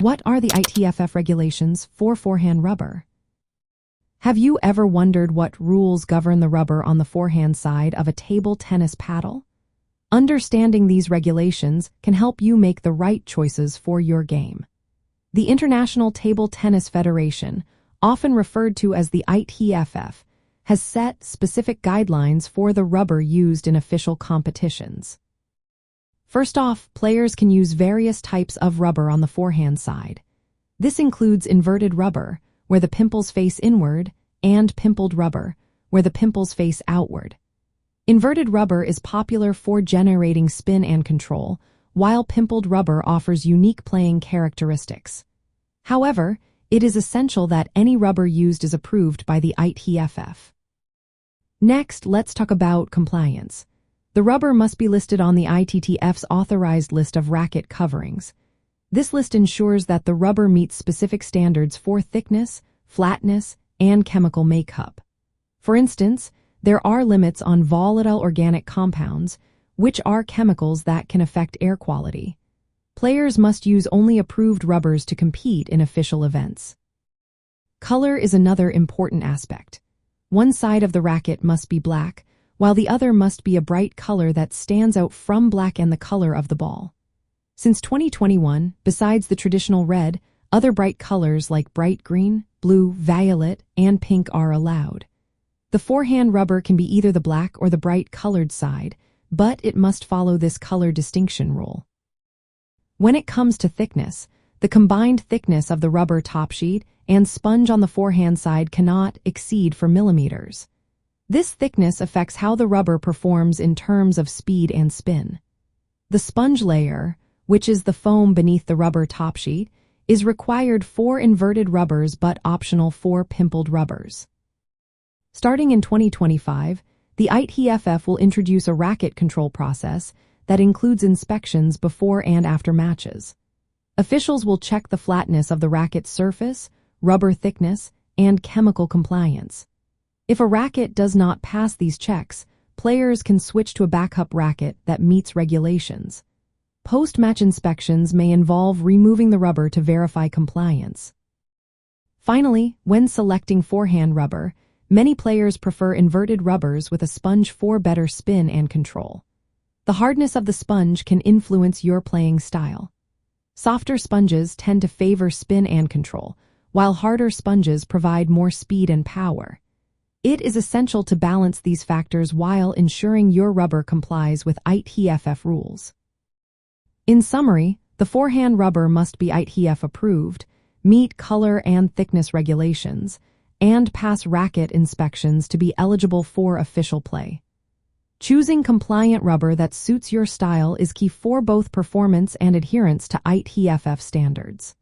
What are the ITTF regulations for forehand rubber? Have you ever wondered what rules govern the rubber on the forehand side of a table tennis paddle? Understanding these regulations can help you make the right choices for your game. The International Table Tennis Federation, often referred to as the ITTF, has set specific guidelines for the rubber used in official competitions. First off, players can use various types of rubber on the forehand side. This includes inverted rubber, where the pimples face inward, and pimpled rubber, where the pimples face outward. Inverted rubber is popular for generating spin and control, while pimpled rubber offers unique playing characteristics. However, it is essential that any rubber used is approved by the ITTF. Next, let's talk about compliance. The rubber must be listed on the ITTF's authorized list of racket coverings. This list ensures that the rubber meets specific standards for thickness, flatness, and chemical makeup. For instance, there are limits on volatile organic compounds, which are chemicals that can affect air quality. Players must use only approved rubbers to compete in official events. Color is another important aspect. One side of the racket must be black, while the other must be a bright color that stands out from black and the color of the ball. Since 2021, besides the traditional red, other bright colors like bright green, blue, violet, and pink are allowed. The forehand rubber can be either the black or the bright colored side, but it must follow this color distinction rule. When it comes to thickness, the combined thickness of the rubber topsheet and sponge on the forehand side cannot exceed 4 millimeters. This thickness affects how the rubber performs in terms of speed and spin. The sponge layer, which is the foam beneath the rubber topsheet, is required for inverted rubbers but optional for pimpled rubbers. Starting in 2025, the ITTF will introduce a racket control process that includes inspections before and after matches. Officials will check the flatness of the racket's surface, rubber thickness, and chemical compliance. If a racket does not pass these checks, players can switch to a backup racket that meets regulations. Post-match inspections may involve removing the rubber to verify compliance. Finally, when selecting forehand rubber, many players prefer inverted rubbers with a sponge for better spin and control. The hardness of the sponge can influence your playing style. Softer sponges tend to favor spin and control, while harder sponges provide more speed and power. It is essential to balance these factors while ensuring your rubber complies with ITTF rules. In summary, the forehand rubber must be ITTF approved, meet color and thickness regulations, and pass racket inspections to be eligible for official play. Choosing compliant rubber that suits your style is key for both performance and adherence to ITTF standards.